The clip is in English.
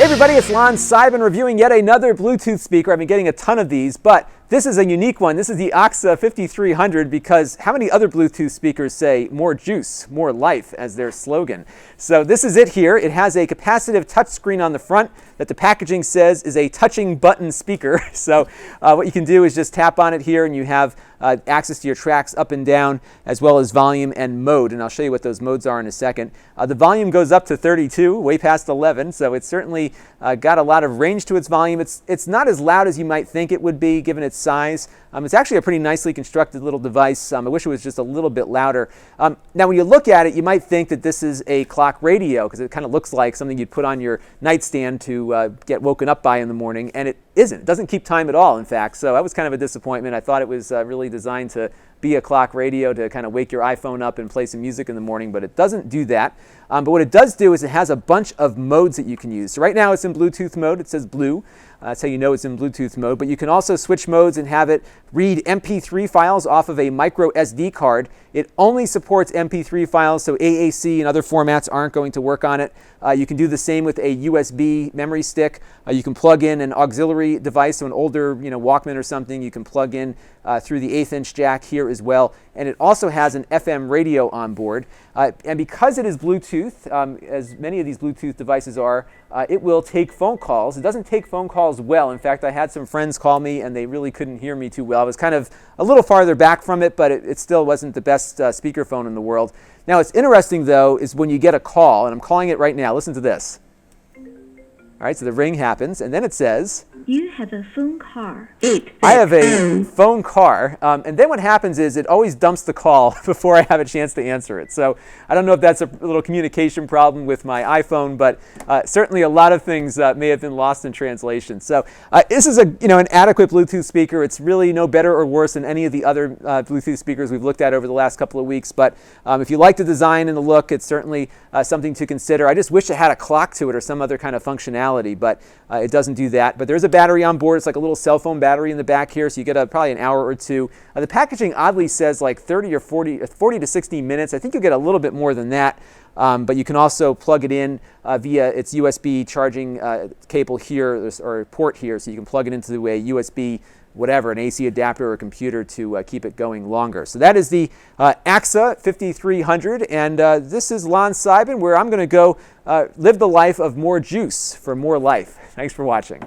Hey everybody, it's Lon.TV reviewing yet another Bluetooth speaker. I've been getting a ton of these, but this is a unique one. This is the AXA 5300 because how many other Bluetooth speakers say more juice, more life as their slogan? So this is it here. It has a capacitive touchscreen on the front that the packaging says is a touching button speaker. So what you can do is just tap on it here and you have access to your tracks up and down as well as volume and mode. And I'll show you what those modes are in a second. The volume goes up to 32, way past 11, so it's certainly got a lot of range to its volume. It's not as loud as you might think it would be given its size. It's actually a pretty nicely constructed little device. I wish it was just a little bit louder. Now when you look at it, you might think that this is a clock radio because it kind of looks like something you'd put on your nightstand to get woken up by in the morning, and it isn't. It doesn't keep time at all, in fact, so that was kind of a disappointment. I thought it was really designed to be a clock radio to kind of wake your iPhone up and play some music in the morning, but it doesn't do that. But what it does do is it has a bunch of modes that you can use. So right now it's in Bluetooth mode. It says blue. That's how you know it's in Bluetooth mode. But you can also switch modes and have it read MP3 files off of a micro SD card. It only supports MP3 files, so AAC and other formats aren't going to work on it. You can do the same with a USB memory stick. You can plug in an auxiliary device, so an older Walkman or something. You can plug in through the 1/8" jack here as well. And it also has an FM radio on board. And because it is Bluetooth, as many of these Bluetooth devices are, it will take phone calls. It doesn't take phone calls well. In fact, I had some friends call me and they really couldn't hear me too well. I was kind of a little farther back from it, but it still wasn't the best speakerphone in the world. Now, what's interesting, though, is when you get a call, and I'm calling it right now. Listen to this. All right, so the ring happens, and then it says, "You have a phone call." I have a phone car, and then what happens is it always dumps the call before I have a chance to answer it. So I don't know if that's a little communication problem with my iPhone, but certainly a lot of things may have been lost in translation. So this is an adequate Bluetooth speaker. It's really no better or worse than any of the other Bluetooth speakers we've looked at over the last couple of weeks. But if you like the design and the look, it's certainly something to consider. I just wish it had a clock to it or some other kind of functionality, but it doesn't do that. But there's a battery on board. It's like a little cell phone battery in the back here, so you get probably an hour or two. The packaging oddly says like 30 or 40 to 60 minutes. I think you'll get a little bit more than that. But you can also plug it in via its USB charging cable here or port here, so you can plug it into a USB whatever, an AC adapter or a computer to keep it going longer. So that is the AXA 5300, and this is Lon.TV, where I'm going to go live the life of more juice for more life. Thanks for watching.